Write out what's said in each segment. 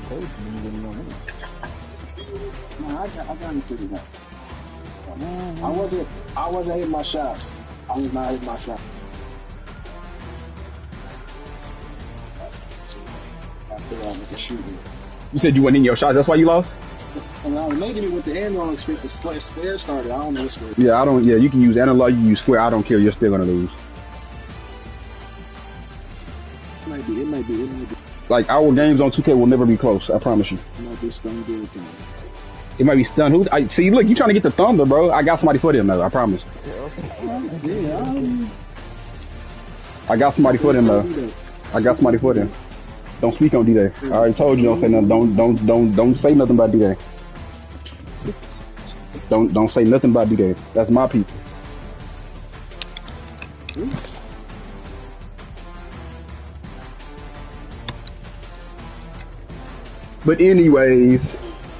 told you you wouldn't know me. Nah, I got it figured out. I wasn't hitting my shots. I was not hitting my shot. So I figured out what to shoot with. You said you wasn't in your shots. That's why you lost. And I was making it with the analog stick. The square started. I don't know what's. Yeah, I don't. Yeah, you can use analog. You can use square. I don't care. You're still gonna lose. It might be. Like our games on 2K will never be close. I promise you. It might be stunned good thing. It might be stunned. Who? See, look, you trying to get the thunder, bro. I got somebody for them though. I promise. I got somebody for them though. I got somebody for them. Don't speak on D-Day. I already told you don't say nothing. Don't say nothing about D-Day. Don't say nothing about D-Day. That's my people. But anyways,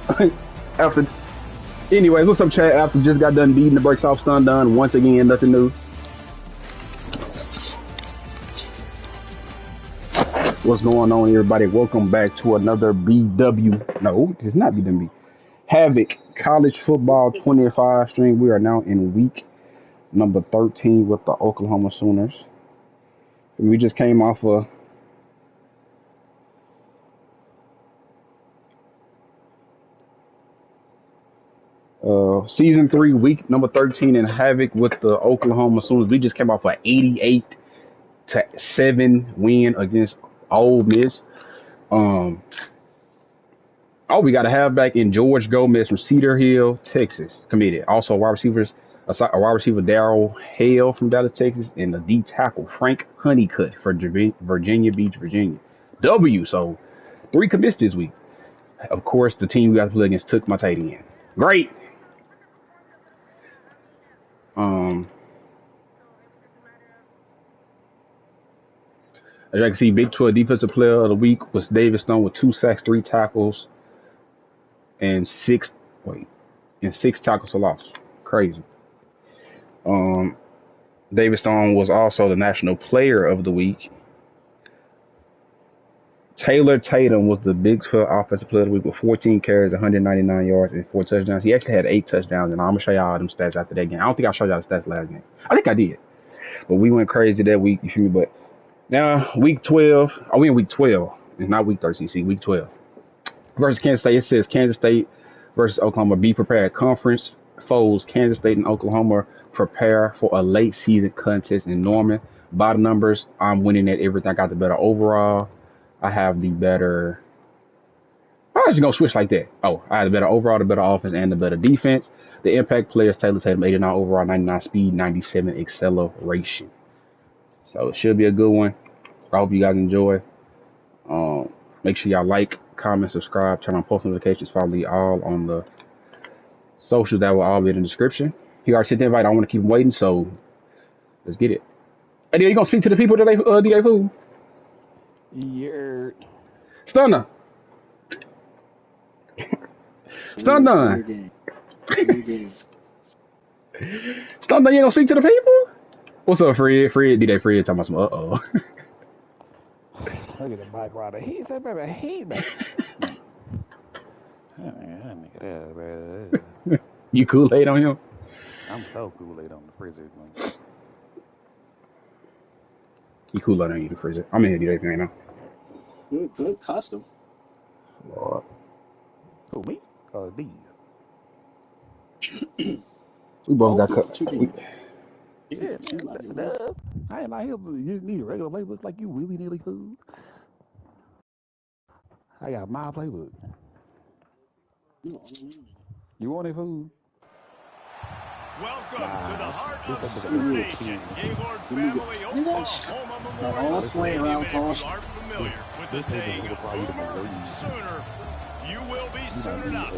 what's up, chat? After just got done beating the brakes off stun done once again, nothing new. What's going on, everybody? Welcome back to another BW. No, it's not BWB. HAVOC College Football 25 stream. We are now in week number 13 with the Oklahoma Sooners. And we just came off season 3, week number 13 in HAVOC with the Oklahoma Sooners. We just came off an 88-7 win against Ole Miss. We got a halfback in George Gomez from Cedar Hill, Texas, committed. Also, wide receiver Darryl Hale from Dallas, Texas, and the D tackle Frank Honeycutt for Virginia Beach, Virginia. So 3 commits this week. Of course, the team we got to play against took my tight end. Great. As you can see, Big 12 Defensive Player of the Week was David Stone with 2 sacks, 3 tackles, and 6 tackles for loss. Crazy. David Stone was also the National Player of the Week. Taylor Tatum was the Big 12 Offensive Player of the Week with 14 carries, 199 yards, and 4 touchdowns. He actually had 8 touchdowns, and I'm going to show y'all them stats after that game. I don't think I showed y'all the stats last game. I think I did. But we went crazy that week, you feel me? But now, week 12. We in week 12. It's not week 13, see, week 12. Versus Kansas State. It says Kansas State versus Oklahoma. Be prepared. Conference foes. Kansas State and Oklahoma prepare for a late season contest in Norman. By the numbers, I'm winning at everything. I got the better overall. I have the better. I was just going to switch like that. Oh, I have the better overall, the better offense, and the better defense. The impact players, Taylor Tatum, 89 overall, 99 speed, 97 acceleration. So it should be a good one. I hope you guys enjoy. Make sure y'all like, comment, subscribe, turn on post notifications, follow me all on the socials that will all be in the description. He already sent the invite. I want to keep him waiting, so let's get it. Hey, you gonna speak to the people that they food? Yeah. Stunner. Stunner. Stunner, you gonna speak to the people? What's up, Fred? D-Day Fred talking about some Look at the bike rider. He said, baby, hey, man. You Kool-Aid on him? I'm so Kool-Aid on the freezer. You Kool-Aid on you, the freezer. I'm in here, D-Day right now. Good custom. Lord. Who, me? Or these? We both got cut. Yeah, I ain't like him. You just need a regular playbook like you willy-nilly food. I got my playbook. You want it, food? Welcome to the heart of Sioux Nation, Gaylord Family, Oklahoma Memorial. All slant routes, all. You are familiar with the saying, Boomer Sooner, you will be sooner enough.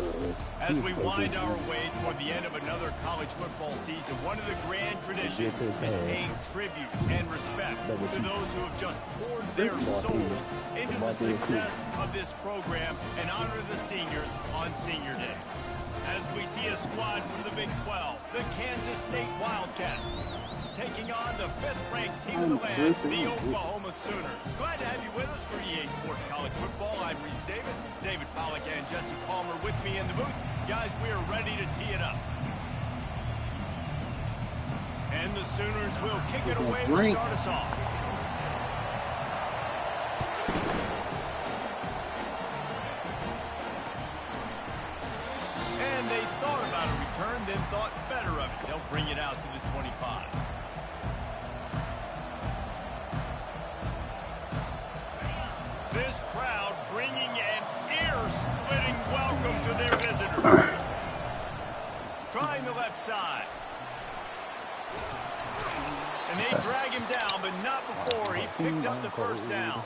As we wind our way toward the end of another college football season, one of the grand traditions is paying tribute and respect to those who have just poured their souls into the success of this program and honor the seniors on Senior Day. As we see a squad from the Big 12, the Kansas State Wildcats, taking on the 5th-ranked team of the land, the Oklahoma Sooners. Glad to have you with us for EA Sports College Football. I'm Reese Davis. David man Jesse Palmer with me in the booth. Guys, we are ready to tee it up. And the Sooners will kick it away to start us off. And they thought about a return, then thought better of it. They'll bring it out to the 25. This crowd bringing an ear-splitting welcome to their visitors. Trying the left side. And they drag him down, but not before he picks up the first down.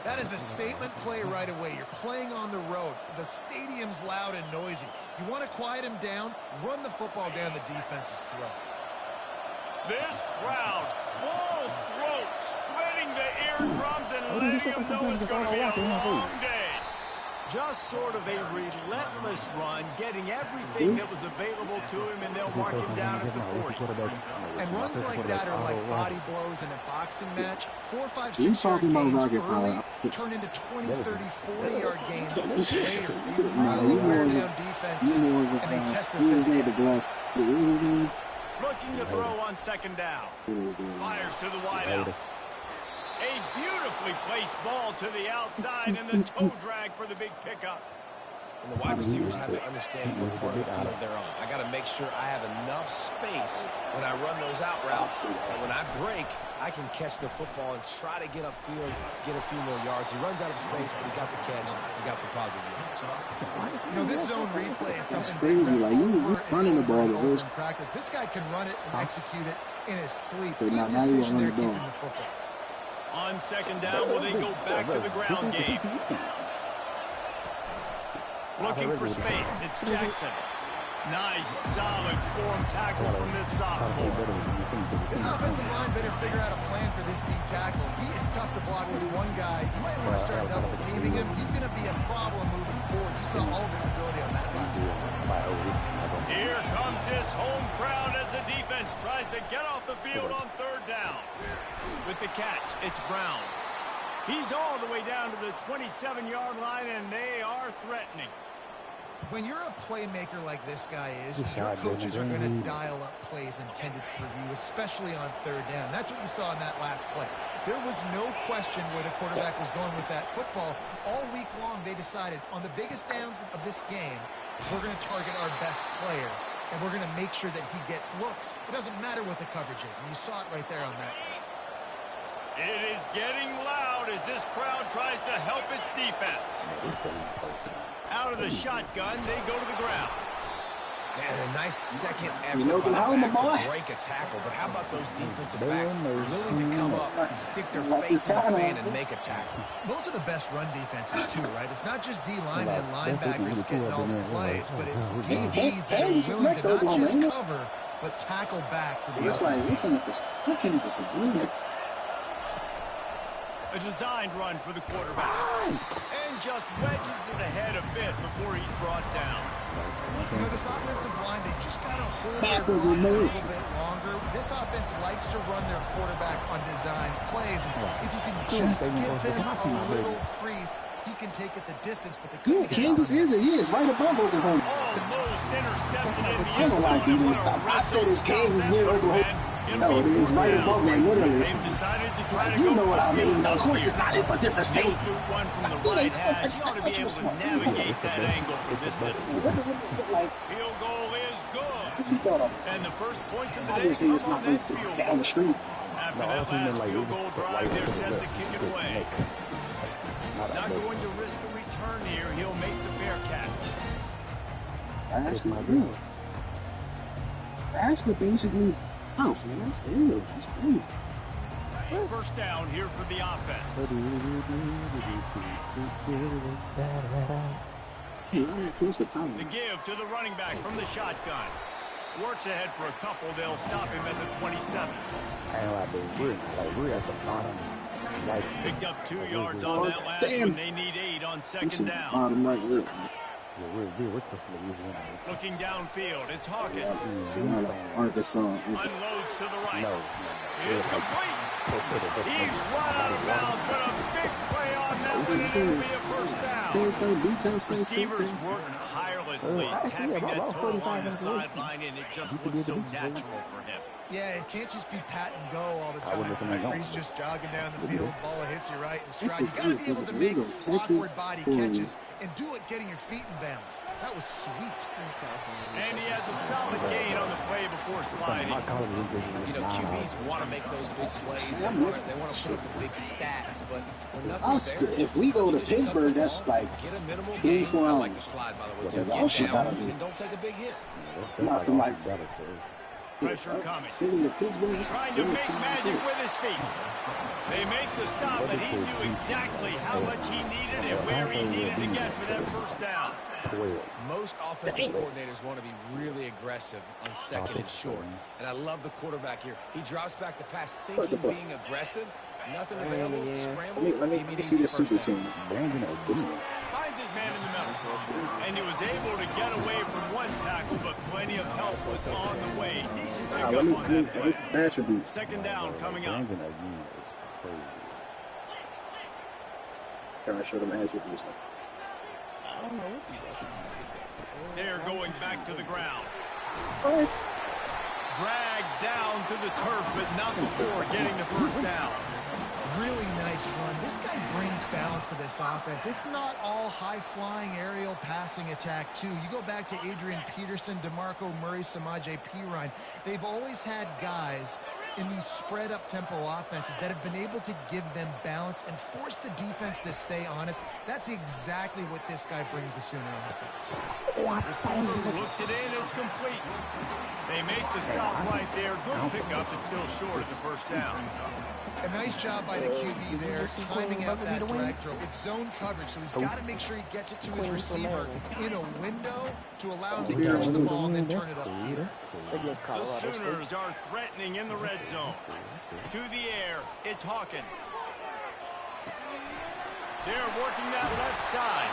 That is a statement play right away. You're playing on the road. The stadium's loud and noisy. You want to quiet him down, run the football down the defense's throat. This crowd, full throat, splitting the eardrums and letting them know it's going to be a long day. Just sort of a relentless run, getting everything that was available to him, and they'll mark him down at the 40. And runs like that are like body blows in a boxing match. 4, 5, 6 yard gains early turn into 20, 30, 40-yard gains later. You really wear down defenses, and they test their physicality. Looking to throw on second down. Fires to the wideout. A beautifully placed ball to the outside, and the toe drag for the big pickup. And the wide receivers have to understand what part of the field they're on. I got to make sure I have enough space when I run those out routes, and when I break, I can catch the football and try to get upfield, get a few more yards. He runs out of space, but he got the catch and got some positive yards. You know, this zone replay is something crazy. Like, you running the ball over in practice. This guy can run it and execute it in his sleep. Good now decision there keeping the football. On second down, will they go back to the ground game? Looking for space, it's Jackson. Nice, solid form tackle from this sophomore. This offensive line better figure out a plan for this deep tackle. He is tough to block with one guy. You might want to start double teaming him. He's going to be a problem moving forward. You saw all of his ability on that last one. Here comes this home crowd as the defense tries to get off the field on third down. With the catch, it's Brown. He's all the way down to the 27-yard line, and they are threatening. When you're a playmaker like this guy is, your coaches are going to dial up plays intended for you, especially on third down. That's what you saw in that last play. There was no question where the quarterback was going with that football. All week long, they decided on the biggest downs of this game, we're going to target our best player, and we're going to make sure that he gets looks. It doesn't matter what the coverage is, and you saw it right there on that play. It is getting loud as this crowd tries to help its defense. Out of the shotgun, they go to the ground. Man, a nice second effort by the back to break a tackle. But how about those defensive backs willing to come up, stick their face in the fan, and make a tackle? Those are the best run defenses, too, right? It's not just D-linemen and linebackers getting all the plays, but it's DBs that are willing to not just cover, but tackle backs. It's like, what can he just do? A designed run for the quarterback. And just wedges it ahead a bit before he's brought down. You know, this offensive line, they just got to hold their blocks a little bit longer. This offense likes to run their quarterback on design plays. And if you can just give him a little crease, he can take it the distance. But the yeah, Kansas is right above Oklahoma. Almost intercepted in the I don't like you stop. I said it's Kansas near Oklahoma. No, it is right above that, literally. They've decided to try to you go know what I mean. Of course it's not. It's a different state. One from the right hash. You ought to be able to navigate that angle from this distance. Field goal is good. And the first point of the day obviously it's not down the street. After that last field goal drive, they're set to kick it away. Not going to risk a return here. He'll make the fair catch. That's good. That's basically... Oh, man, that's good. That's crazy. First down here for the offense. The give to the running back from the shotgun. Works ahead for a couple. They'll stop him at the 27. We're at the bottom. Picked up 2 yards on that last one. They need 8 on second down. Bottom right here. Looking downfield, it's Hawkins. Arkansas. Unloads to the right. It's complete. He's run out of bounds, but a big play on that stop, and it'll be a first down. Receivers work tirelessly, tapping that toe along the sideline, and it just looks so natural for him. Yeah, it can't just be pat and go all the time. Right? He's just jogging down the field, ball hits you right in stride. You got to be able to make awkward body catches and do it getting your feet in bounds. That was sweet. And he has a solid gain on the play before sliding. You know, QBs want to make those big plays. They want to put up the big stats, but when nothing's there, if we go to Pittsburgh, that's like get a minimal 3-4 gain. I hours. like the slide, by the way, too. Get down and don't take a big hit. Nothing like Pressure coming. Pittsburgh, Trying to make magic with his feet. They make the stop, but he knew exactly how much he needed and where he needed to get for that first down. Most offensive coordinators want to be really aggressive on second and short. And I love the quarterback here. He drops back the pass thinking being aggressive. Nothing available. Scramble. Let me see the super team. Finds his man in the middle. And he was able to get away from one tackle, but plenty of help was on the way. Decent pickup on that play. Attributes. Second down coming up. Can I show them attributes? They're going back to the ground. What? Dragged down to the turf, but not before getting the first down. Really nice run. This guy brings balance to this offense. It's not all high-flying aerial passing attack, too. You go back to Adrian Peterson, DeMarco Murray, Samaje Perine. They've always had guys in these spread-up tempo offenses that have been able to give them balance and force the defense to stay honest. That's exactly what this guy brings the Sooner offense. Receiver looks it in, it's complete. They make the stop right there. Good pickup, it's still short of the first down. A nice job by the QB there, timing out that drag throw. It's zone coverage, so he's got to make sure he gets it to his receiver in a window to allow him to catch the ball and then turn it upfield. The Sooners are threatening in the red zone. To the air, it's Hawkins. They're working that left side.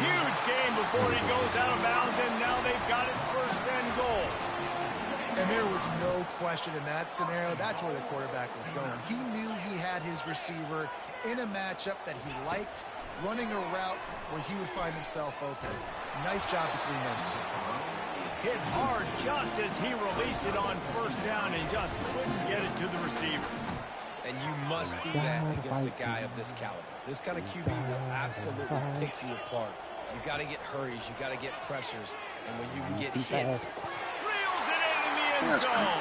Huge gain before he goes out of bounds, and now they've got it first and goal. And there was no question in that scenario. That's where the quarterback was going. He knew he had his receiver in a matchup that he liked, running a route where he would find himself open. Nice job between those two. Hit hard just as he released it on first down and just couldn't get it to the receiver. And you must do that against a guy of this caliber. This kind of QB will absolutely pick you apart. You've got to get hurries. You've got to get pressures. And when you can get hits, zone.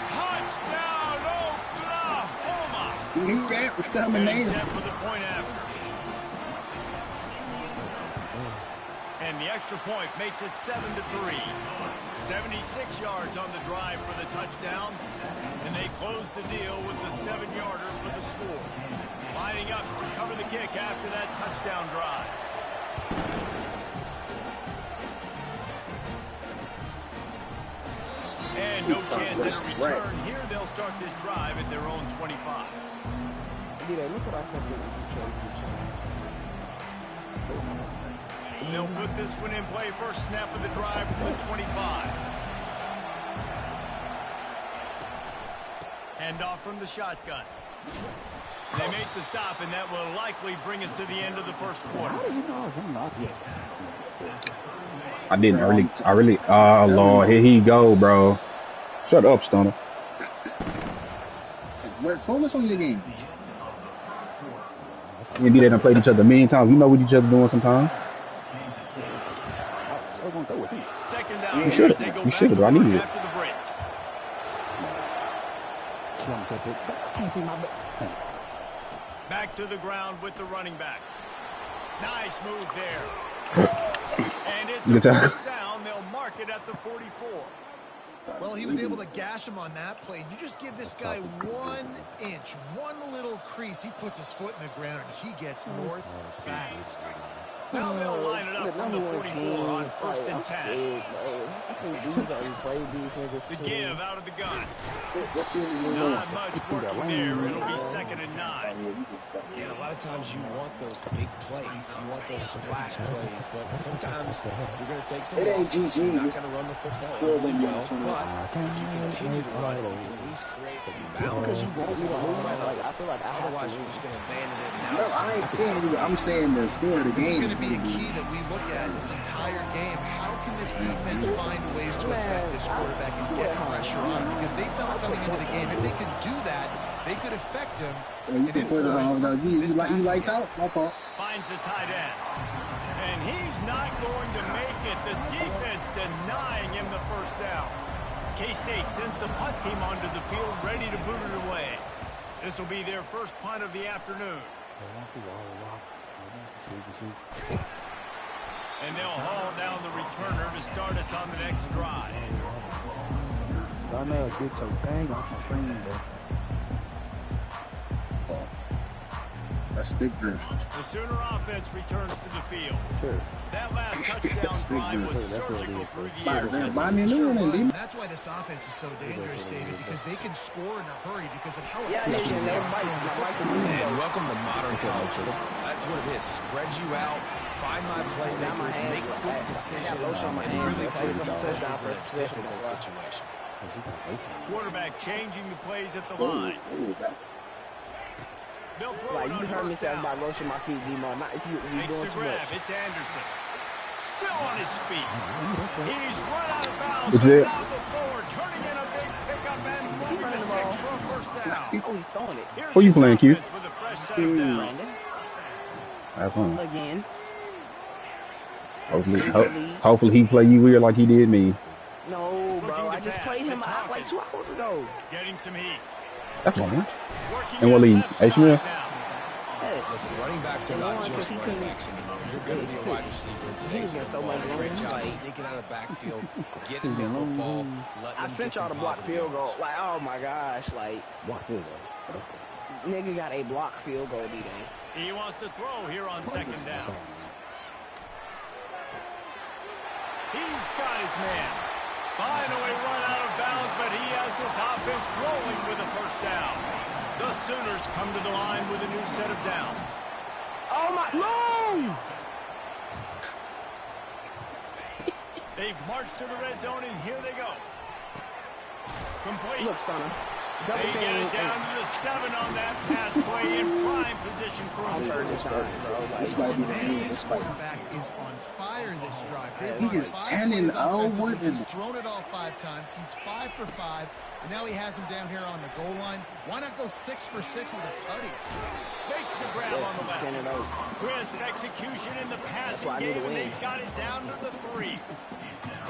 Touchdown, Oklahoma. You knew that was coming later. Set for the point after. And the extra point makes it 7-3. 76 yards on the drive for the touchdown. And they close the deal with the 7-yarder for the score. Lining up to cover the kick after that touchdown drive. And no chance at a return here. They'll start this drive at their own 25. They'll put this one in play. First snap of the drive from the 25. Hand off from the shotgun. They make the stop, and that will likely bring us to the end of the first quarter. I really, oh, Lord, here he go, bro. Shut up, Stoner. Focus on your game. Me and D done played each other a million times. We know what each other doing sometimes. Second down. You should have. I need it. After the break. Back to the ground with the running back. Nice move there. And it's a first down. They'll mark it at the 44. Well, he was able to gash him on that play. You just give this guy 1 inch, one little crease. He puts his foot in the ground, and he gets north fast. Now they'll line it up from the 44 on 1st and 10. The give out of the gun. What team is Not much working there. It'll be 2nd and 9. And a lot of times you want those big plays. You want those splash plays. But sometimes you're going to take some losses. You're not going to run the football really well. But if you continue to run it, you can at least create some balance. Otherwise, you're just going to abandon it. No, I ain't saying you. I'm saying the score of the This is game. going to be a key that we look at this entire game. How can this defense find ways to affect this quarterback and get pressure on him? Because they felt coming into the game, if they could do that, they could affect him. You can put it on. You lights out. My fault. Finds the tight end. And he's not going to make it. The defense denying him the first down. K-State sends the punt team onto the field, ready to boot it away. This will be their first punt of the afternoon. And they'll haul down the returner to start us on the next drive. Y'all know get your thing off the screen, bro. That's stick drift. The Sooner offense returns to the field. Sure. That last touchdown drive was surgical through the air. Buy me a new one, And that's why this offense is so dangerous, David, because they can score in a hurry because of how efficient they are. And welcome to modern college football. That's what it is. Spread you out, find my playmakers, make quick decisions, and really put defenses in a difficult situation. Quarterback changing the plays at the line. They'll throw it on first down. Makes the grab. It's Anderson. Still on his feet. He's run out of bounds. Now before, turning in a big pickup and moving the sticks for a first down. Who you playing, Q? With a fresh set of downs. Have fun. Again. Hopefully he play you weird like he did me. No, bro. I just played him out like 2 hours ago. Getting some heat. That's fine. And what lead? H. Smith? Listen, running backs are not just running backs anymore. You're going to be a wide receiver in today's football. Great job sneaking out of the backfield, getting the football, letting I them sent get y'all some to block positive field goal. yards. Like, oh my gosh, like Block field goal. nigga got a block field goal, D-Day. He wants to throw here on 2nd down. He's got his man. Finally run out of bounds, but he has this offense rolling with a first down. The Sooners come to the line with a new set of downs. Oh my, no! They've marched to the red zone, and here they go. Complete. Look, Stunner. They get it down to the 7 on that pass play in prime position for a third down. This might be the game. This This might quarterback is on fire this drive. He is 10-0. What He's thrown it all 5 times. He's 5 for 5. And now he has him down here on the goal line. Why not go 6 for 6 with a tutty? Makes the grab on the left. Crisp execution in the passing game, and they got it down to the 3.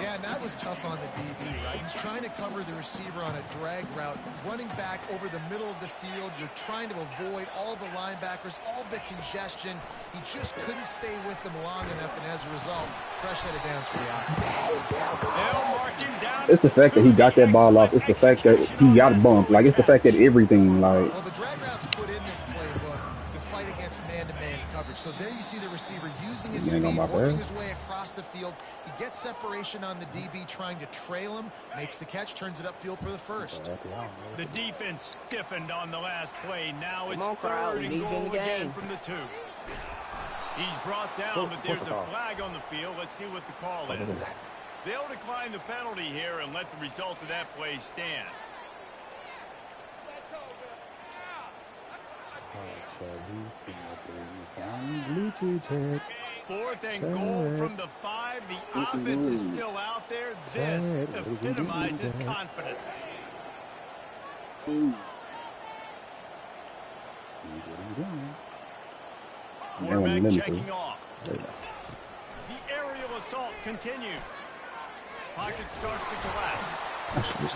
Yeah, and that was tough on the DB, right? He's trying to cover the receiver on a drag route, running back over the middle of the field. You're trying to avoid all the linebackers, all the congestion. He just couldn't stay with them long enough, and as a result, fresh set of downs for the offense. They'll mark him down. It's the fact that he got that ball off. It's the fact that he got bumped. Like, it's the fact that everything, like... Well, the drag routes put in this playbook to fight against man-to-man coverage. So there you see the receiver using his speed, working his way across the field. He gets separation on the DB, trying to trail him, makes the catch, turns it upfield for the first. The defense stiffened on the last play. Now it's on, crowd. 3rd and goal again from the 2. He's brought down, but there's a flag on the field. Let's see what the call is. They'll decline the penalty here and let the result of that play stand. 4th and goal from the 5. The offense is still out there. This epitomizes confidence. Quarterback checking off. The aerial assault continues. Pocket starts to collapse.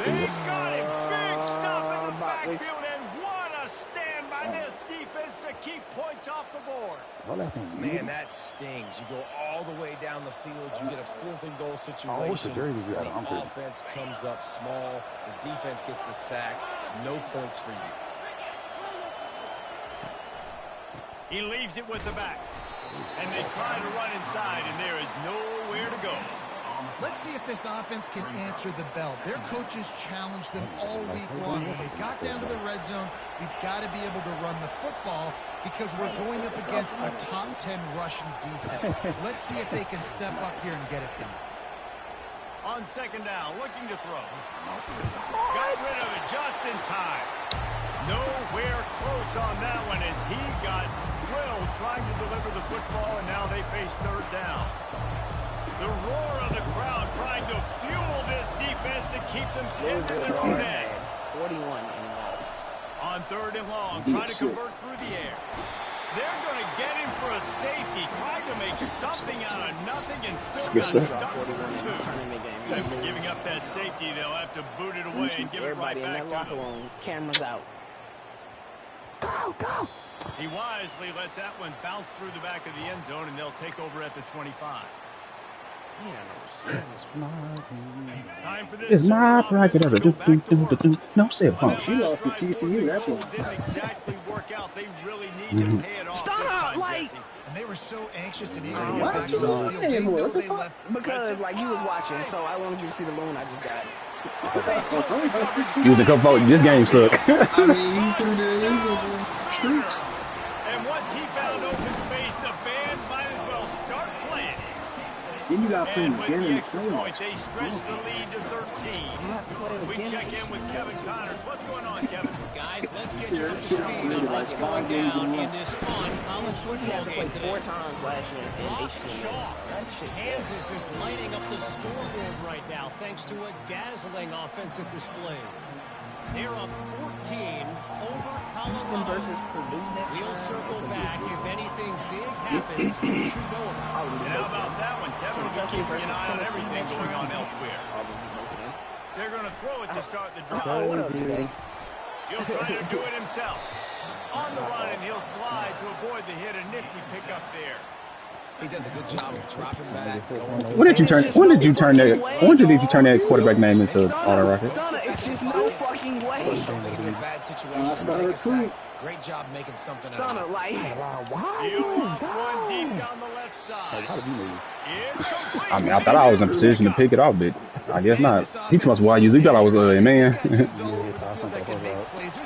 They got him. Big stop in the backfield, and what a stand by this defense to keep points off the board. Man, that stings. You go all the way down the field. You get a 4th and goal situation. The offense comes up small. The defense gets the sack. No points for you. He leaves it with the back. And they try to run inside, and there is nowhere to go. Let's see if this offense can answer the bell. Their coaches challenged them all week long. When they got down to the red zone, we've got to be able to run the football because we're going up against a top 10 rushing defense. Let's see if they can step up here and get it done. On second down, looking to throw. Got rid of it just in time. Nowhere close on that one as he got drilled trying to deliver the football, and now they face third down. The roar of the crowd trying to fuel this defense to keep them pinned in their own end. 41 and on third and long, trying to convert through the air. They're going to get him for a safety, trying to make something out of nothing and still got stuck for two. After giving up that safety, they'll have to boot it away and give it right back to them. Cameras out. Go, go. He wisely lets that one bounce through the back of the end zone, and they'll take over at the 25. Time for this. It's my prerogative. No, say it. Oh, she lost to TCU. That's what. Didn't exactly work out. They really need to pay it off. Stop, like. And they were so anxious and eager to get back to the field. They know they left. Because, like, you was watching, so I wanted you to see the loan I just got. He was a couple. This game sucked. I mean, he threw the streets. And once he found open space, the band might as well start playing. Then you got to play And him with again the in the extra point, they stretch the lead to 13. We check in with Kevin Connors. What's going on, Kevin? Guys, let's get you up to speed on what's going down in this fun college football game today. 4 times last year in Shaw. Kansas is lighting up the scoreboard right now thanks to a dazzling offensive display. They're up 14 over Colorado. Versus Purdue next We'll circle back if anything big happens. Shoot over. And how about that one? Kevin will be keeping an eye on everything going on elsewhere. They're going to throw it to start the drive. He'll try to do it himself. On the run, and he'll slide to avoid the hit. A nifty pickup there. He does a good job of dropping back. When did you turn that quarterback name into Auto Rocket? It's just no fucking way. Something in a bad situation. Take a sack. Great job making something out of it. Like, You lost one deep down the left side. It's complete. I mean, I thought I was in position to pick it off, but I guess not. He told us why you thought I was a man. There's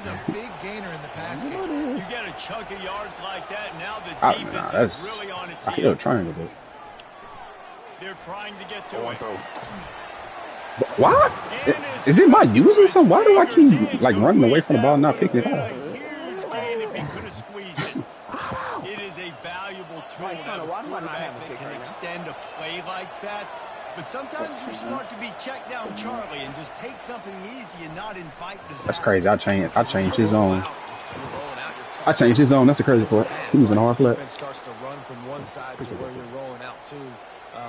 a big gainer in the pass game. You get a chunk of yards like that, now the defense is really on its I heels. feel a triangle. They're trying to get to it. Why? Is it my use or something? Why do I keep like running away from the ball and not picking it up? Huge gain if he could have squeezed it. It is a valuable tool to have a quarterback that can extend a play like that. But sometimes it's smart to be check down Charlie and just take something easy and not invite disaster. That's crazy. I changed his zone. That's the crazy part. He was in a hard flat. Starts to run from one side to where you're rolling out to.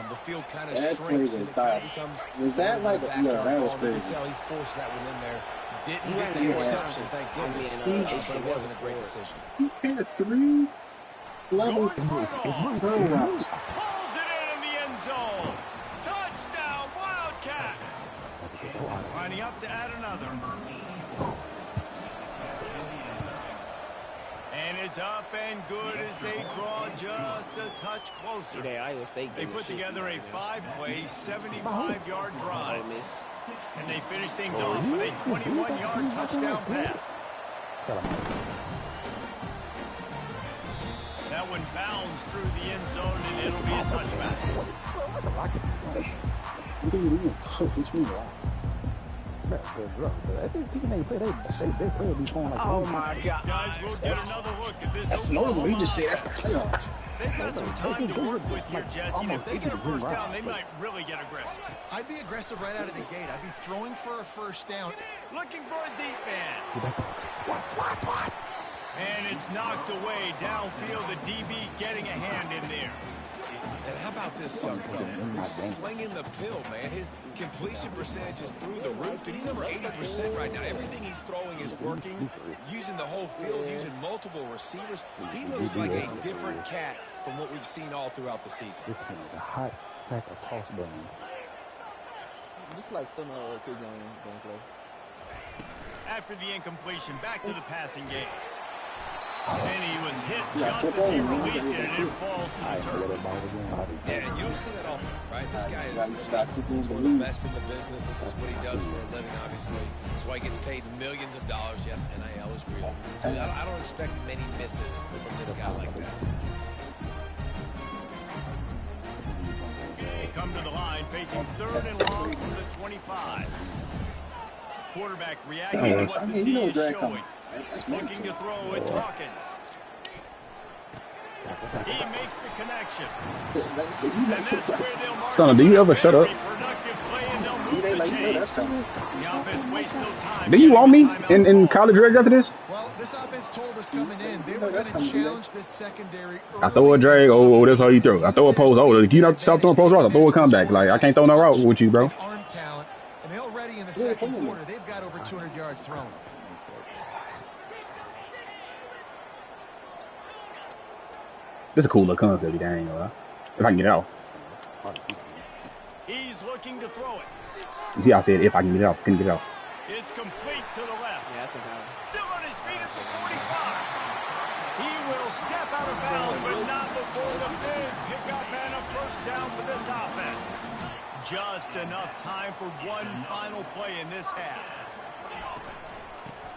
The field kind of That shrinks play and was it kind bad. of becomes. Was that like a, yeah, that was You crazy. can tell he forced that one in there. Didn't get the interception, thank goodness. But it wasn't a great decision. He hit a 3 level throw routes. Pulls it in the end zone. Touchdown, Wildcats. Lining up to add another. And it's up and good as they draw just a touch closer. They put together a 5-play, 75-yard drive. And they finish things off with a 21-yard touchdown pass. That one bounds through the end zone, and it'll be a touchback. oh my God. Guys, we'll get another look at this. That's normal. You just say that for playoffs. They've got some time to work with here, Jesse. And if they get a first down, they might really get aggressive. I'd be aggressive right out of the gate. I'd be throwing for a first down. Looking for a deep man. And it's knocked away downfield. The DB getting a hand in there. And how about this young fella who's slinging the pill, man? His completion percentage is through the roof. Dude, he's over 80% right now. Everything he's throwing is working, using the whole field, using multiple receivers. He looks like a different cat from what we've seen all throughout the season. This is a hot sack of toss button. Just like some kids don't play. After the incompletion, back to the passing game. And he was hit just as he released it, and it falls to the turf. Yeah, and you don't see that often, right? This guy he's one of the best in the business. This is what he does for a living, obviously. That's why he gets paid millions of dollars. Yes, NIL is real. So I don't expect many misses from this guy like that. They come to the line facing 3rd and long from the 25. Quarterback reacting to what the D is showing. Looking to throw, it's Hawkins. He makes the connection. And that's where they'll mark Son, do you ever shut up? productive play, and they'll move the chains. The offense wastes no time. Do you want me in college drag after this? Well, this offense told us coming in they were going to challenge this secondary. I throw a drag, oh, that's how you throw. I throw a post, oh, you not stop throwing post routes, I throw a comeback. Like, I can't throw no route with you, bro. Arm talent, and they already in the second quarter, they've got over 200 yards thrown. This is a cool little concept, I ain't gonna lie. If I can get it out. He's looking to throw it. You see, I said if I can get it out, can get it out. It's complete to the left. Still on his feet at the 45. He will step out of bounds, but not before the big pickup and a first down for this offense. Just enough time for one final play in this half.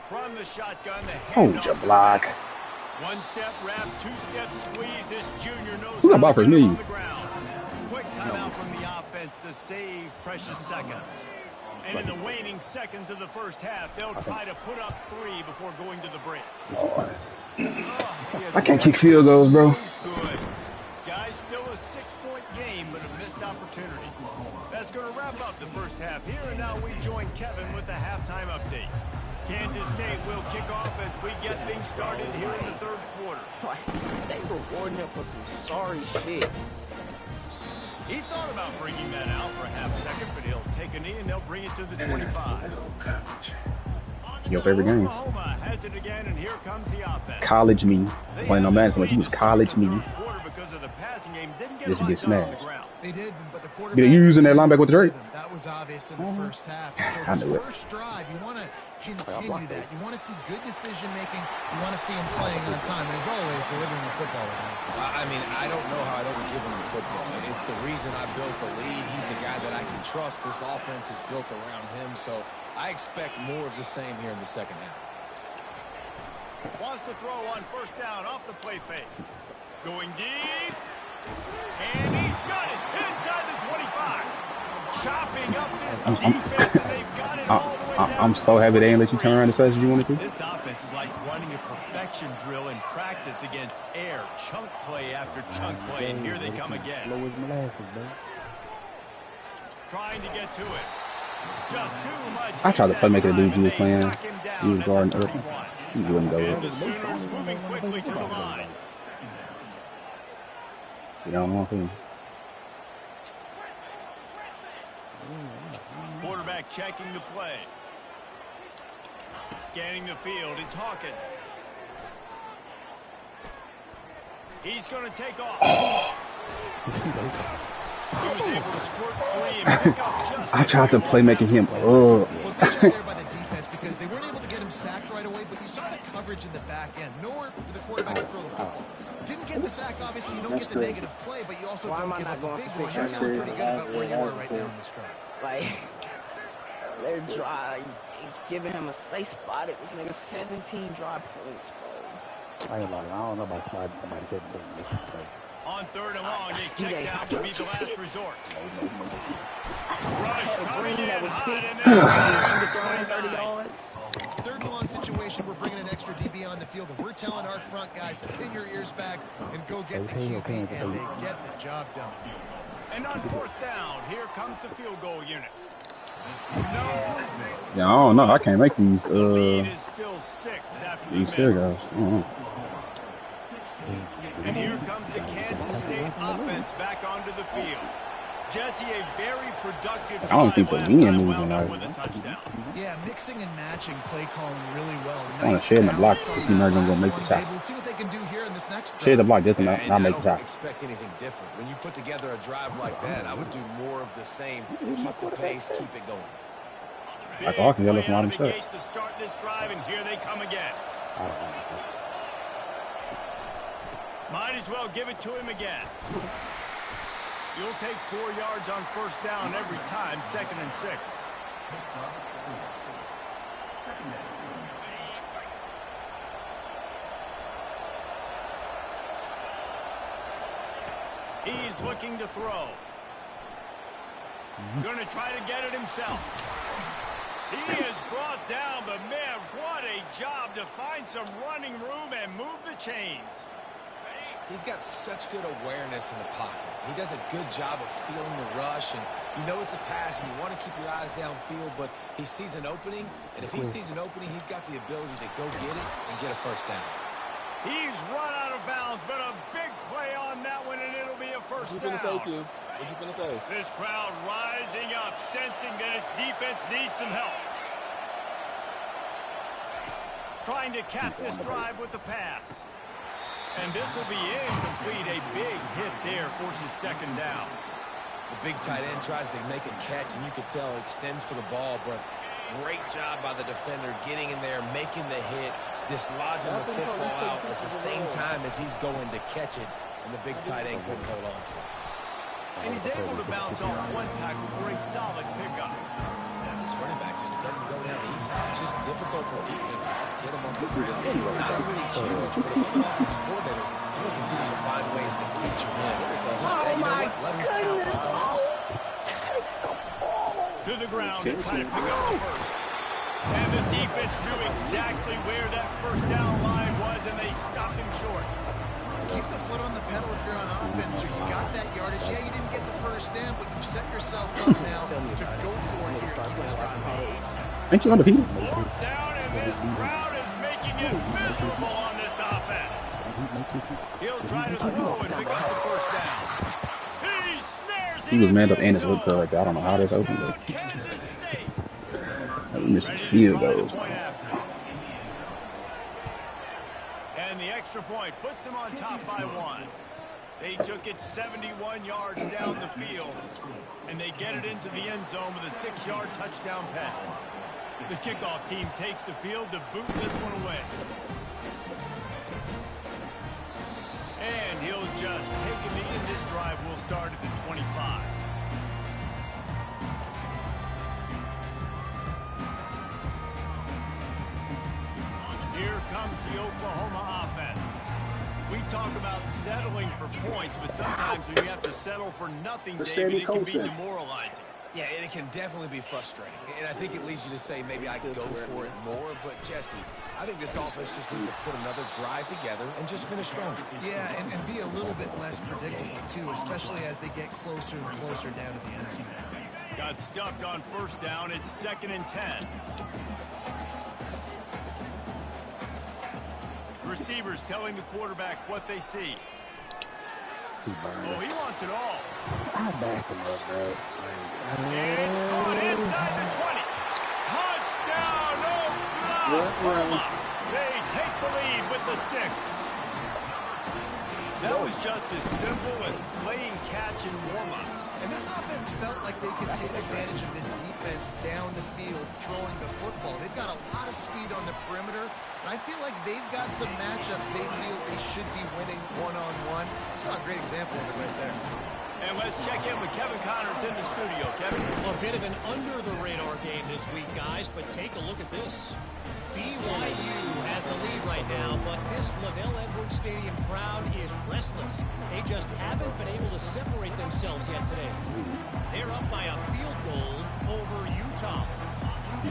From the shotgun, the hold your block. One step wrap, 2-step squeeze. This junior knows who's how about to for get me? on the ground. Quick timeout from the offense to save precious seconds. And in the waning seconds of the first half, they'll try to put up 3 before going to the break. I can't kick field goals, bro. Good. Guys, still a 6-point game, but a missed opportunity. That's going to wrap up the first half here, and now we join Kevin with the halftime update. Kansas State will kick off as we get things started here in the 3rd quarter. They rewarding him for some sorry shit. He thought about bringing that out for a half second, but he'll take a knee and they'll bring it to the 25. Your favorite game? Oklahoma has it again, and here comes the offense. College me. Playing no man, so like he was college me. Because of the passing game, didn't get Just get smashed. They did, but the quarterback. Did you using that linebacker with the Drake? That was obvious in the first half. So I knew it. first drive, you want to continue that. You want to see good decision making. You want to see him playing on time, and as always, delivering the football. I mean, I don't know how I'd ever give him the football. It's the reason I built the lead. He's the guy that I can trust. This offense is built around him, so I expect more of the same here in the second half. Wants to throw on first down off the play fake. Going deep. And he's got it inside the 25. Chopping up this defense, and they've got it all the way down. I'm so happy they didn't let you turn around as fast as you wanted to. This offense is like running a perfection drill in practice against air. Chunk play after chunk play, and here they come again. Trying to get to it. Just too much. I tried to play making a dude you was playing. He was guarding open. He wouldn't go And with the Sooners moving quickly to the line. You don't want to. Quarterback checking the play. Scanning the field, it's Hawkins. He's going to take off. He was able to squirt free and pick up just I tried to play making him. Well, good job there by the defense because they weren't able to get him sacked right away, but you saw the coverage in the back end. Nowhere for the quarterback to throw the football. Didn't get the sack, obviously. You don't get the negative play, but you also don't give up a big one. You're feeling pretty good about where you are right now in this drive. Like, they're dry. He's giving him they spotted this nigga 17 dry points, bro. I ain't lying. I don't know about spotting somebody 17. on 3rd and long. A check down will be the last resort. Rush coming in hot and then 29. 3rd and long situation, we're bringing an extra DB on the field, and we're telling our front guys to pin your ears back and go get the QB, and they get the job done. And on 4th down, here comes the field goal unit. Yeah, I don't know. I can't make these lead is still 6 after these field goals. And here comes the Kansas State offense back onto the field. Jesse, a very productive I don't think the wind moving right. Yeah, mixing and matching play calling really well. I want to share the block to see not going to make the top. We'll see what they can do here in this next share the block, just not make the top. I don't expect anything different. When you put together a drive like that, I would do more of the same. Keep the pace, keep it going. Like Hawkins, they're looking out of to start this drive, and here they come again. Might as well give it to him again. You'll take 4 yards on first down every time, 2nd and 6. He's looking to throw. Going to try to get it himself. He is brought down, but man, what a job to find some running room and move the chains. He's got such good awareness in the pocket. He does a good job of feeling the rush, and you know it's a pass, and you want to keep your eyes downfield, but he sees an opening, and if he sees an opening, he's got the ability to go get it and get a first down. He's run out of bounds, but a big play on that one, and it'll be a first down. What you gonna say? This crowd rising up, sensing that its defense needs some help. Trying to cap this drive with the pass. And this will be incomplete. A big hit there forces 2nd down. The big tight end tries to make a catch, and you could tell extends for the ball, but great job by the defender getting in there, making the hit, dislodging the football out at the same time as he's going to catch it, and the big tight end couldn't hold on to it. And he's able to bounce off one tackle for a solid pickup. This running back just doesn't go down easy. It's just difficult for defenses to get him on the ground. Not really huge, but if I'm an offensive coordinator, I'm going to continue to find ways to feature him. And just, hey, you know what? Let his talent go. To the ground to try to pick up the first. And the defense knew exactly where that first down line was, and they stopped him short. Keep the foot on the pedal if you're on offense, or you got that yardage. Yeah, you didn't get the first down, but you've set yourself up now to go for it here and keep this drive going. Ain't you undefeated? Fourth down, and this crowd is making it miserable on this offense. He'll try to throw and pick up the first down. He snares it. He was manned up and his look good like that. I don't know how this opened, but he missed the field goals. And the extra point puts them on top by 1. They took it 71 yards down the field, and they get it into the end zone with a 6-yard touchdown pass. The kickoff team takes the field to boot this one away. And he'll just take a knee, and this drive will start at the 25. Here comes the Oklahoma offense. We talk about settling for points, but sometimes when you have to settle for nothing, David, it can be demoralizing. Yeah, and it can definitely be frustrating. And I think it leads you to say maybe I could go for it more. But, Jesse, I think this offense just needs to put another drive together and just finish stronger. Yeah, and be a little bit less predictable, too, especially as they get closer and closer down to the end zone. Got stuffed on first down. It's 2nd and 10. Receivers telling the quarterback what they see. Oh, he wants it all. I back him up, bro. It's caught inside the 20. Touchdown, Oklahoma. They take the lead with the 6. That was just as simple as playing catch in warm-ups. And this offense felt like they could take advantage of this defense down the field, throwing the football. They've got a lot of speed on the perimeter, and I feel like they've got some matchups they feel they should be winning one-on-one. Saw a great example of it right there. And let's check in with Kevin Connors in the studio. Kevin? A bit of an under-the-radar game this week, guys, but take a look at this. BYU has the lead right now, but this LaVell Edwards Stadium crowd is restless. They just haven't been able to separate themselves yet today. They're up by a field goal over Utah.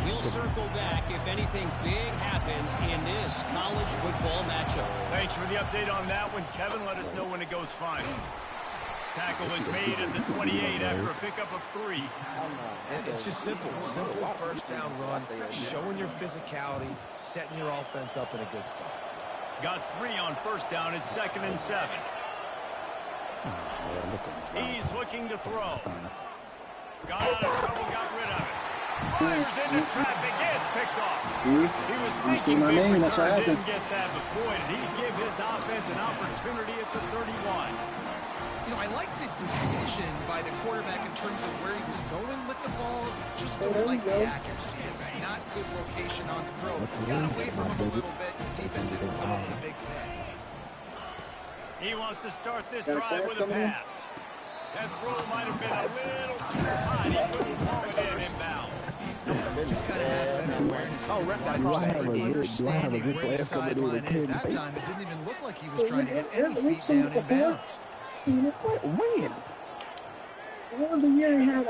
We'll circle back if anything big happens in this college football matchup. Thanks for the update on that one, Kevin. Let us know when it goes final. Tackle is made at the 28 after a pickup of 3. And it's just simple first down run, showing your physicality, setting your offense up in a good spot. Got 3 on first down. It's 2nd and 7. He's looking to throw. Got out of trouble, got rid of it. Fires into traffic. It's picked off. He was thinking big return, didn't get that, but boy, did he give his offense an opportunity at the 31. You know, I like the decision by the quarterback in terms of where he was going with the ball. Just don't like the accuracy of it. Not good location on the throw. Got away from him a little bit. The defense didn't come up with a big play. He wants to start this drive with a pass. That throw might have been a little too high. He couldn't throw it inbound. Just got to have better awareness. Like you said, understanding where the sideline is. That time, it didn't even look like he was trying to get any feet down in bounds. When? What was the year he had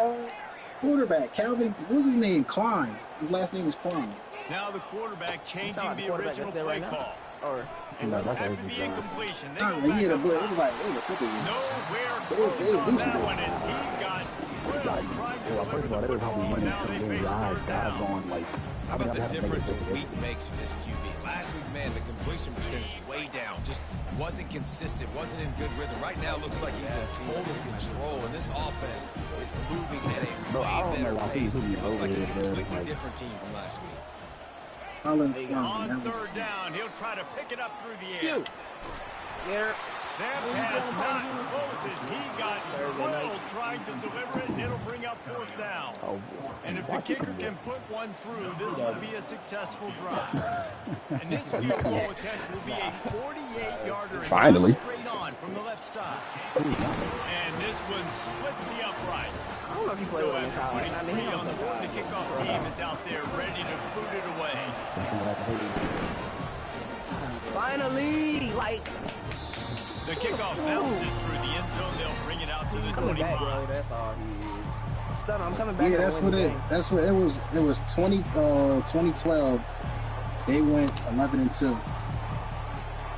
quarterback? Calvin, what was his name? Klein. His last name was Klein. Now the quarterback changing the original play call. After the incompletion, they go back it up. was a couple years. Nowhere close on that one as he got drilled trying to deliver the football, and now they face third down. How about the difference a week makes for this QB? Last week, man, the completion percentage way down. Just wasn't consistent, wasn't in good rhythm. Right now, it looks like he's in total control, and this offense is moving at a way better pace. It looks like a completely different team from last week. On third down, he'll try to pick it up through the air. That pass not close as he got drilled trying to deliver it, and it'll bring up fourth down. And if the kicker can put one through, this will be a successful drive. And this field goal attempt will be a 48-yarder. Finally. Straight on from the left side. And this one splits the uprights. So after putting 3 on the board, the kickoff team is out there ready to boot it away. Finally, the kickoff bounces through the end zone. They'll bring it out to the 25. I'm coming back. Yeah, that's what it was. It was 2012. They went 11-2.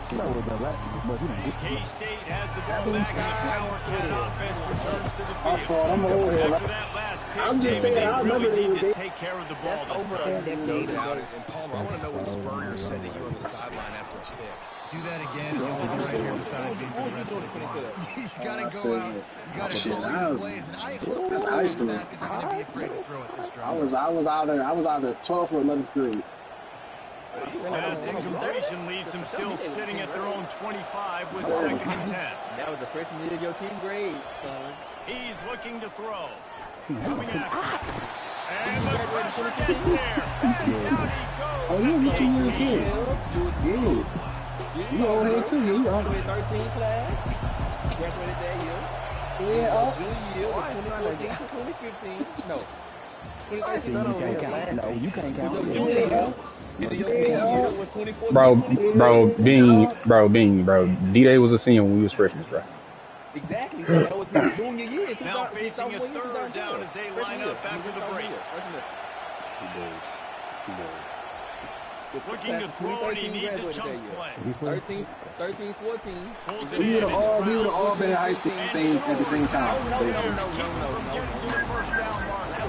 K-State has the ball back. The Power Cat offense returns to the field. I'm old here. After that last pick, I'm just saying, I remember really need to take care of the ball this time. No doubt. And Palmer, I want to know what Spurrier said to you on the sideline after a pick. Do that again, and you'll be right here beside me for the rest of the game. You gotta go out, you gotta call your plays, and I hope this coaching staff isn't gonna be afraid to throw it this drive. I was either 12th or 11th grade. Last incompletion leaves them still sitting at their own 25 with 2nd and 10. That was the freshman year of your team grade, son. He's looking to throw. Coming after. And the pressure gets there. And down he goes. Oh, yeah, you 2 years old. Yeah. You old head too, yeah. You old. 13 class. Graduated that year. Yeah, Junior year was 2014 to 2015. No. 2013. No, you can't count. Bro, D-Day was a senior when we was freshmen, bro. Exactly. That was his junior year. Now facing a third down as they line up after the break. Looking to throw, and he needs a chunk play. 13, 14. We would have all been in high school at the same time. No.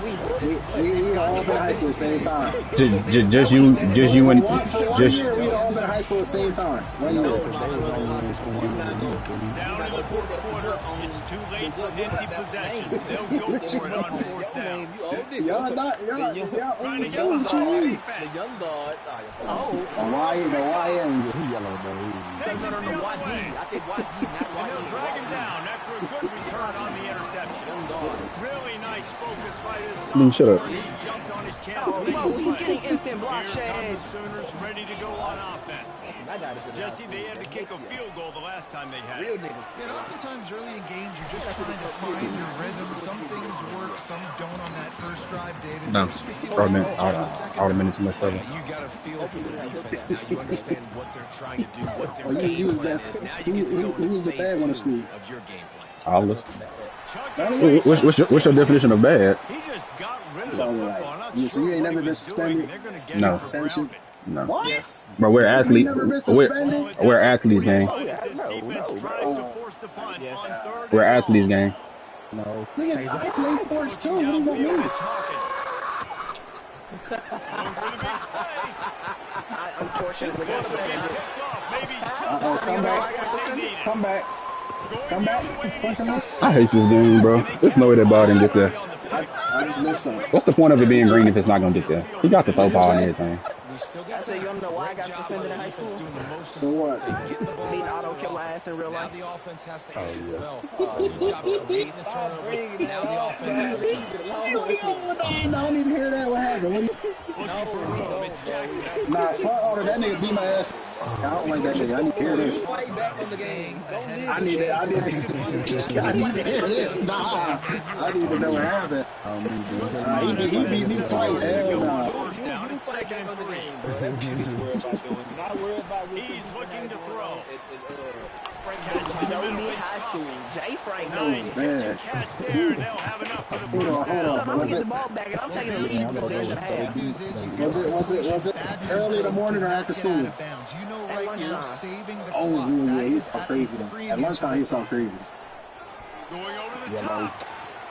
We would have all been in high school at the same time. Just you and We would have all been in high school at the same time. 1 year. Down in the fourth quarter, it's too late for empty possessions. They'll go for it on fourth down. Y'all trying to get the Young guard. The YNs. And they'll drag him down after a good return on the interception. Really nice focus by this sophomore. He jumped on his chance to make a play. Here come the Sooners ready to go on offense. Jesse, they had to kick a field goal the last time they had it. And oftentimes early in games, you're just trying to find your rhythm. Some things work, some don't on that first drive, David. No, all the minutes messed up. You got a feel for the defense. Now you understand what they're trying to do, what their game plan is. Now you get to go to phase 2 of your game plan. All of What's your definition of bad? He just got rid of It's all right. So you ain't never been suspended? No. No. What? But we're athletes. We're athletes, gang. We're athletes, gang. No. Nigga, I played sports too. What do you got me? Unfortunately, Come back. I hate this game, bro. There's no way that ball didn't get there. I just missed something. What's the point of it being green if it's not gonna get there? He got the throw ball and everything. I tell you, don't know why I got suspended in high school. For what? Being auto kill my ass in real life. Now the offense has to execute well. Good job of creating the turnover. Now the offense has to I don't need to hear that. What happened? What nah, front order. That nigga beat my ass. I don't like that nigga. I need to hear this. I need to hear this. Nah, I need to know what happened. He beat me twice. Hell no. He's looking to throw. Jay Frank Nice man. catch there, and they'll have enough for the first down. Hold on. Was it early in the morning or after school? You know right now, saving the Oh, clock. yeah, he's talking crazy. At lunchtime, he's talking crazy. Going over the top.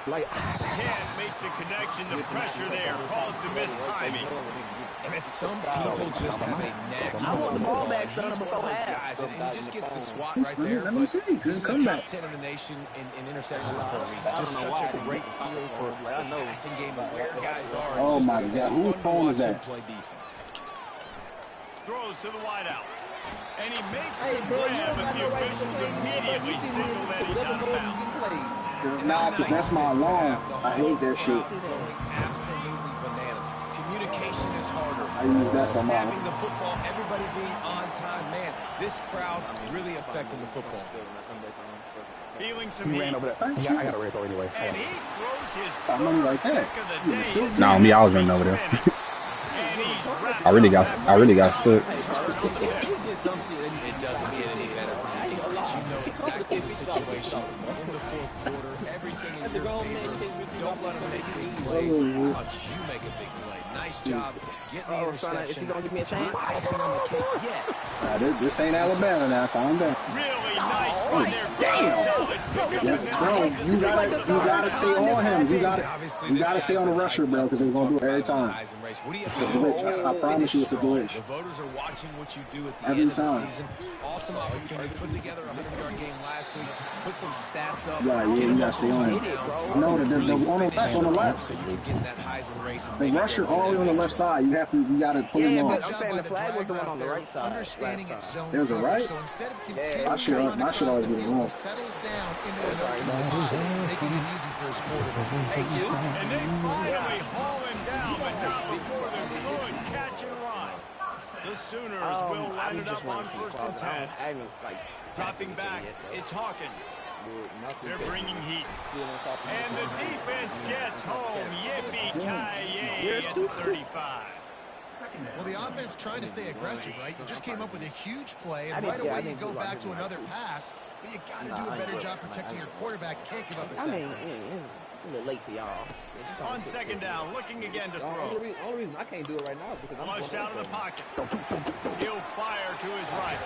Can't make the connection. The pressure there caused the missed timing. And it's some people just have a knack for the ball. He's one of those guys, and he just gets the swat right there. Let me see. Good comeback. Top 10 in the nation in interceptions for a reason. Just such a great feel for the passing game and where guys are. Oh my God, whose phone is that? Throws to the wideout. And he makes the grab, but the officials immediately signal that he's out of bounds. Nah, because that's my alarm. I hate that shit. Absolutely bananas. Communication is harder. I use that for my snapping the football, everybody being on time. Man, this crowd really affecting the football. Feeling some He heat. ran over that. I got a red throw anyway. And he throws his I know you like that. pick of the day. Nah, me, I was running over there. And he's wrapped I really up got stood. It doesn't get any better for the defense. You know exactly the situation in the fourth quarter. Everything in your favor. Don't let them make big plays. How about you make a big play? Nice job getting the interception. Is he gonna give me a chance? Icing on the cake yet. This ain't Alabama now. Calm down. really nice run there. Damn. Solid pickup. Yeah, bro, you gotta stay on him. You gotta stay on the rusher, bro, because they're gonna do it every time. It's a glitch. I promise you, it's a glitch. The voters are watching what you do at the Every end time. of the season. Awesome opportunity. Put together a 100-yard game last week. Put some stats up. Right, yeah, you gotta stay on him. No, the on the left. So you can get in that Heisman race. And The maybe rusher go all the way on the left side. You gotta pull him Yeah, but off. I'm saying the flag was the one on the right side. Understanding its zone There's a coverage, right? so instead of continuing My shit to run always across be the field, wrong. he settles down into an open spot, making it easy for his quarterback. Thank you. And they finally haul him down, but not before the good catch and run. The Sooners will line it up on 1st and 10. Dropping back, it's Hawkins. They're bringing heat. And the defense gets home. Yippee-ki-yay at 35. Well, the offense trying to stay aggressive, right? You just came up with a huge play, and right away you go back to another pass, but you got to do a better job protecting your quarterback. Can't give up a sack. it's a little late for y'all. On 2nd down, looking again to throw. Only reason I can't do it right now is because Flushed out of the pocket. He'll fire to his right.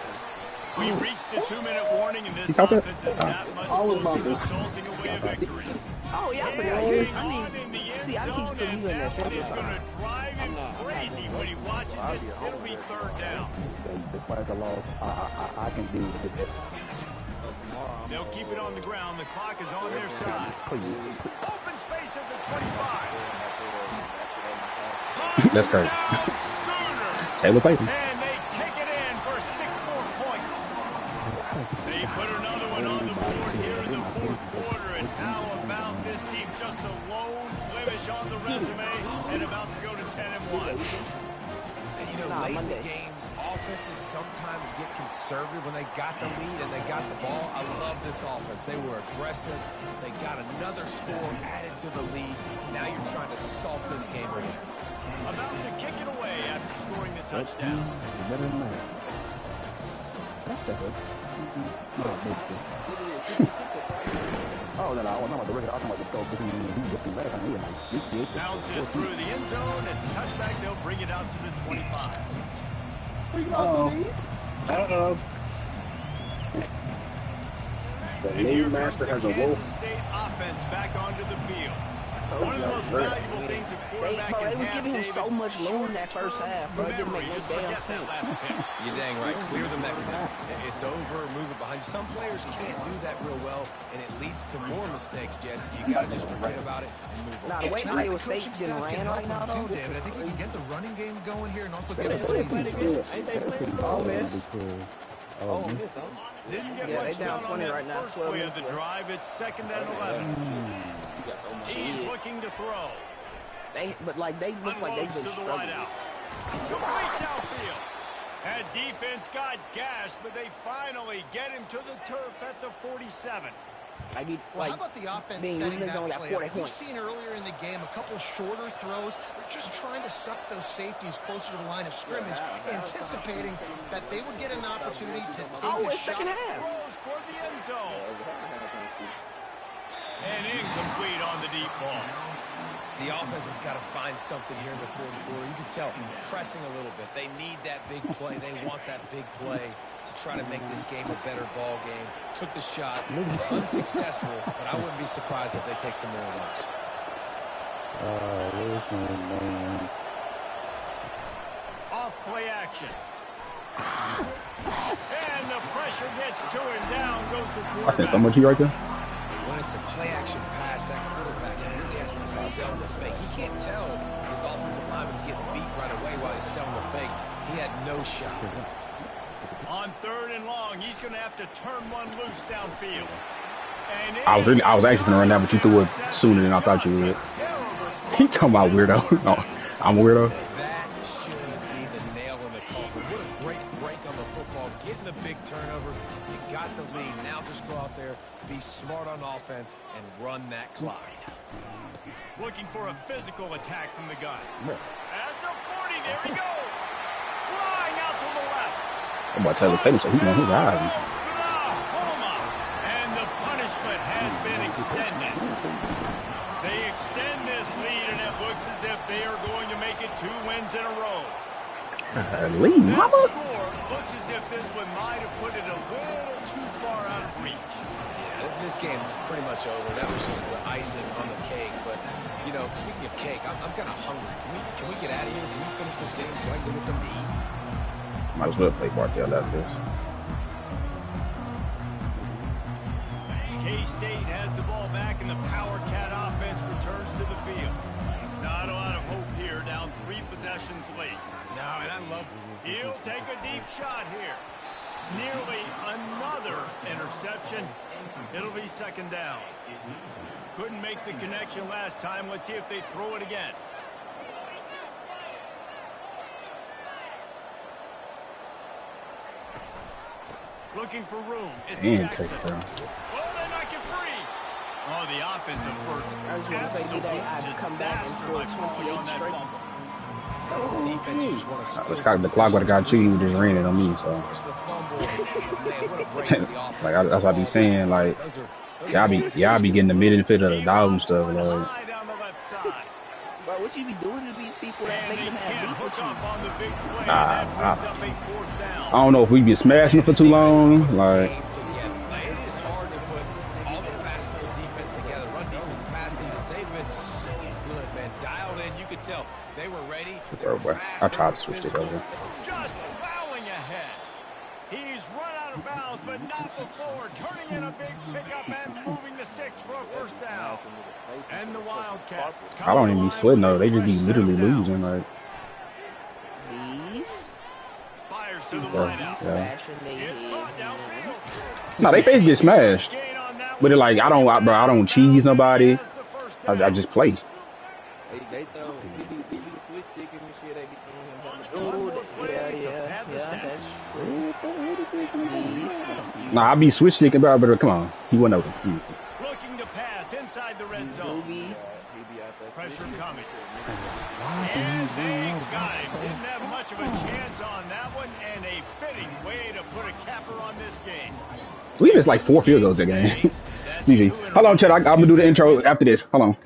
We reached the 2-minute warning, and this offense is not much closer to salting away a victory. Oh, yeah, Hang on in the end zone, and that one is going to drive him crazy when he watches it. It'll be 3rd down. Despite the loss, I can deal with it. They'll keep it on the ground. The clock is on their side. Please. Open space at the 25. That's crazy. Sooners. Taylor Tatum. And they take it in for 6 more points. They put another one on the board here in the 4th quarter. And how about this team? Just a lone blemish on the resume and about to go to 10-1. And you know, late in the games, offenses sometimes get conservative when they got the lead and they got the ball. I love this offense. They were aggressive. They got another score added to the lead. Now you're trying to salt this game away. About to kick it away after scoring the touchdown. Better than that. That's the good. Oh, no, I'm not about the record. I'm talking about the scope. This is looking bad. I mean, like 68. Bounces through the end zone. It's a touchback. They'll bring it out to the 25. Uh-oh. The And here lead comes master the has a wolf. Kansas State offense back onto the field. One of the most valuable things a quarterback They can was have, giving him David, so much loan that first half, bro. It didn't memory. make no Just damn forget that sense. last pick. You're dang right. Clear the mechanism. It's over. Move it behind you. Some players can't do that real well, and it leads to more mistakes, Jesse. You got to just forget about it and move on. Nah, the way Now, Iowa the coaching State's getting staff ran can help right now, him though. too, David. I think we can get the running game going here and also give They us some playing easy good. Ain't they playing good? Oh, miss, huh? Didn't get Yeah, much they down done on 20 that right now, first 12 play of the minutes left. drive. It's 2nd and 11. He's looking to throw. But like they look like they've been to the struggling. wideout. Complete downfield. And defense got gashed, but they finally get him to the turf at the 47. Well, how about the offense setting that play up? We've seen earlier in the game a couple shorter throws. They're just trying to suck those safeties closer to the line of scrimmage, anticipating that they would get an opportunity to take a shot. Throws toward the end zone. And incomplete on the deep ball. The offense has got to find something here in the fourth quarter. You can tell pressing a little bit. They need that big play. They want that big play to try to make this game a better ball game. Took the shot, unsuccessful, but I wouldn't be surprised if they take some more of those. Listen, man. Off play action. And the pressure gets to him. Down goes the quarterback. I said so much you right there. When it's a play action pass, that quarterback really has to sell the fake. He can't tell his offensive lineman's getting beat right away while he's selling the fake. He had no shot. On 3rd and long, he's going to have to turn one loose downfield. And I was actually gonna run that, but you threw it sooner than I thought you would. He talking about weirdo. No, I'm a weirdo. That should be the nail in the coffin. What a great break on the football. Getting the big turnover. You got the lead. Now just go out there, be smart on offense, and run that clock. Looking for a physical attack from the gun. At the 40, there he goes. Flying out to the left. I'm about to tell Tatum, so he's on his eyes. And the punishment has been extended. They extend this lead, and it looks as if they are going to make it 2 wins in a row. Lead, That mama. score looks as if this one might have put it a little too far out of reach. Yeah, this game's pretty much over. That was just the icing on the cake. But, you know, speaking of cake, I'm kind of hungry. Can we get out of here? Can we finish this game so I can get something to eat? Might as well play Bartell after this. K-State has the ball back, and the Power Cat offense returns to the field. Not a lot of hope here, down 3 possessions late. No, and I love it. He'll take a deep shot here. Nearly another interception. It'll be 2nd down. Couldn't make the connection last time. Let's see if they throw it again. Looking for room. It's Jackson. Well, they might get free. Oh, the offensive efforts. Absolute disaster by Paulie on that fumble. The clock would have got you. Just ran it on me. So, like that's what I be saying. Like, y'all be getting the benefit of the dog and stuff. Like, But what you be doing to these people that make them have beef with you? I don't know if we be smashing it for too long. Like, It is hard to put all the facets of defense together. Run defense, pass defense. They've been so good, man. Dialed in. You could tell they were ready. I tried to switch it over. Just plowing ahead. He's run out of bounds, but not before. Turning in a big pickup and moving the sticks for a 1st down. And the Wildcats. I don't even be sweating though. They just be literally losing. Like, Fires to the wideout. yeah. It's caught downfield. No, they face get smashed. But they're like, I don't cheese nobody. I just play. They throw switch chicken and shit. They be throwing him on the Nah, I be switch sticking, bro. But come on, he wasn't open. Looking to pass inside the red zone. Pressure coming. And they got him. Didn't have much of a chance on that one, and a fitting way to put a capper on this game. We missed like 4 field goals that game. Easy. Hold on, Chad. I'm gonna do the intro after this. Hold on.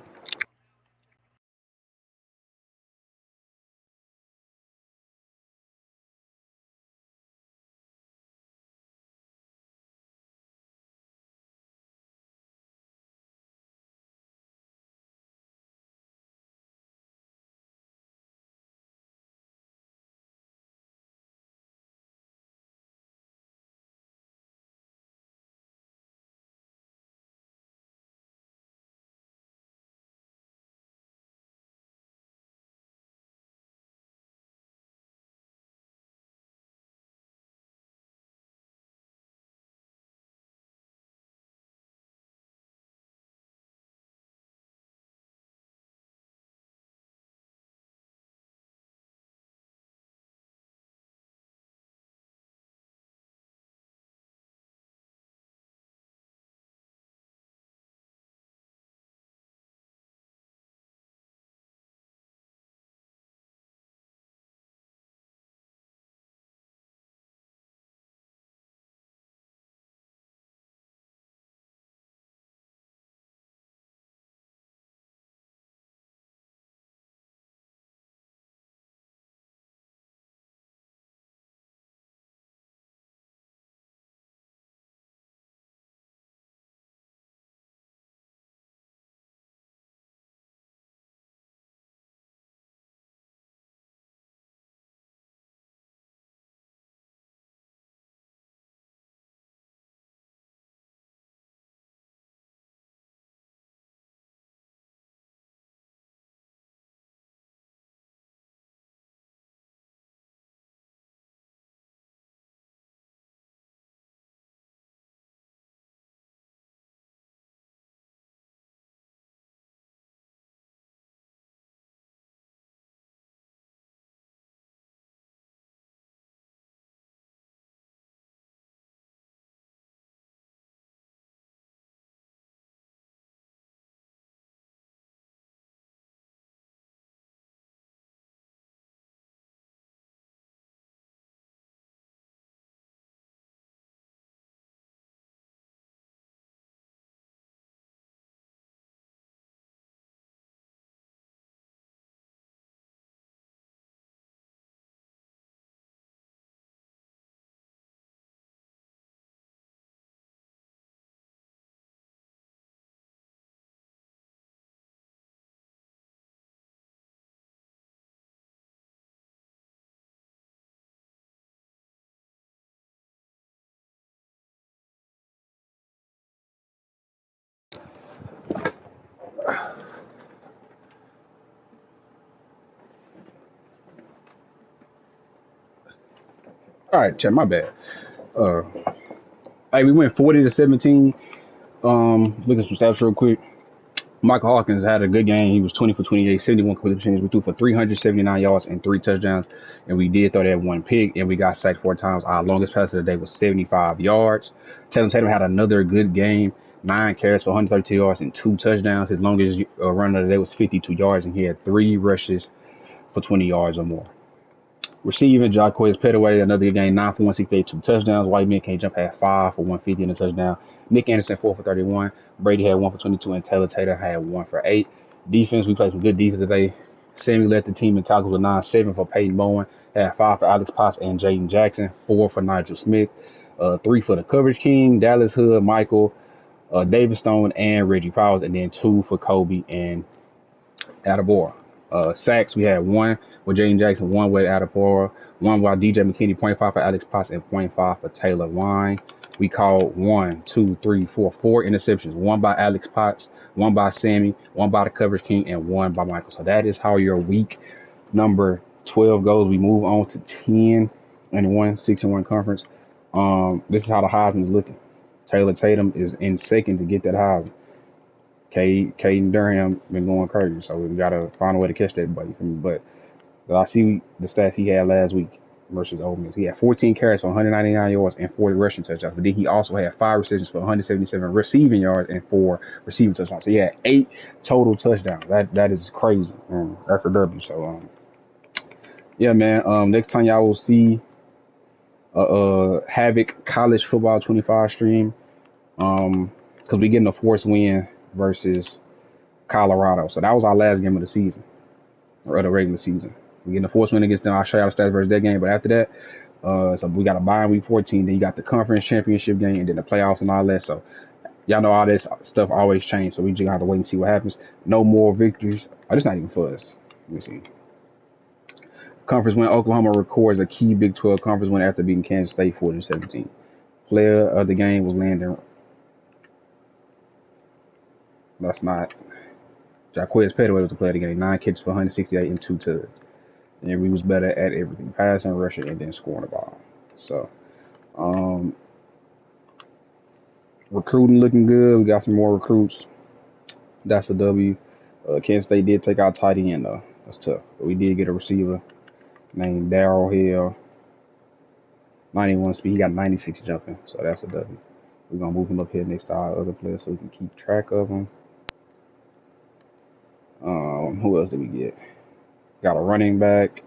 All right, check my bad. Hey, we went 40-17. Look at some stats real quick. Michael Hawkins had a good game. He was 20 for 28, 71 completions. We threw for 379 yards and 3 touchdowns. And we did throw that 1 pick, and we got sacked 4 times. Our longest pass of the day was 75 yards. Tatum had another good game. 9 carries for 132 yards and 2 touchdowns. His longest run of the day was 52 yards, and he had 3 rushes for 20 yards or more. Receiving, Jaquez Petaway, another good game, 9 for 168, 2 touchdowns. White Man Can't Jump had 5 for 150 and a touchdown. Nick Anderson, 4 for 31. Brady had 1 for 22, and Taylor had 1 for 8. Defense, we played some good defense today. Sammy led the team in tackles with 9-7 for Peyton Bowen. Had 5 for Alex Potts and Jaden Jackson. 4 for Nigel Smith. 3 for the coverage king, Dallas Hood, Michael, David Stone, and Reggie Powers. And then 2 for Kobe and Adabora. Sacks, we had 1 with Jaden Jackson, 1 with Adabora, 1 by DJ McKinney, 0.5 for Alex Potts, and 0.5 for Taylor Wine. We called 4 interceptions. 1 by Alex Potts, 1 by Sammy, 1 by the coverage king, and 1 by Michael. So that is how your week number 12 goes. We move on to 10-1, 6-1 conference. This is how the Heisman is looking. Taylor Tatum is in second to get that Heisman. Caden Durham been going crazy, so we gotta find a way to catch that buddy. But I see the stats he had last week versus Ole Miss. He had 14 carries for 199 yards and 40 rushing touchdowns. But then he also had 5 receptions for 177 receiving yards and 4 receiving touchdowns. So he had 8 total touchdowns. That is crazy. That's a W. So yeah, man. Next time y'all will see HAVOC College Football 25 stream. Because we getting a forced win versus Colorado. So that was our last game of the season, or the regular season. We getting a forced win against them. I'll show y'all the stats versus that game. But after that, so we got a bye in week 14. Then you got the conference championship game, and then the playoffs and all that. So y'all know all this stuff always change. So we just have to wait and see what happens. No more victories. Oh, this not even for us. Let me see. Conference win. Oklahoma records a key Big 12 conference win after beating Kansas State 40-17. Player of the game was Landon. That's not. Jaquez Petaway was the player of the game. 9 catches for 168 and 2 tugs. And we was better at everything. Passing, rushing, and then scoring the ball. So, recruiting looking good. We got some more recruits. That's a W. Kansas State did take out tight end, though. That's tough. But we did get a receiver named Darryl Hill. 91 speed. He got 96 jumping. So that's a W. We're going to move him up here next to our other players so we can keep track of him. Who else did we get? Got a running back,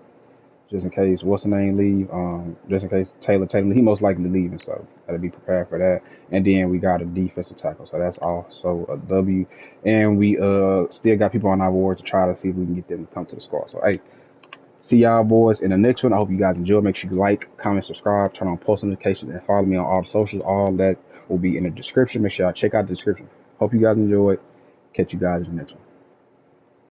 just in case what's the name leave. Just in case Taylor Tatum, he most likely leaving, so gotta be prepared for that. And then we got a defensive tackle, so that's also a W. And we still got people on our board to try to see if we can get them to come to the squad. So hey, see y'all boys in the next one. I hope you guys enjoy. Make sure you like, comment, subscribe, turn on post notifications, and follow me on all the socials. All that will be in the description. Make sure y'all check out the description. Hope you guys enjoy. Catch you guys in the next one.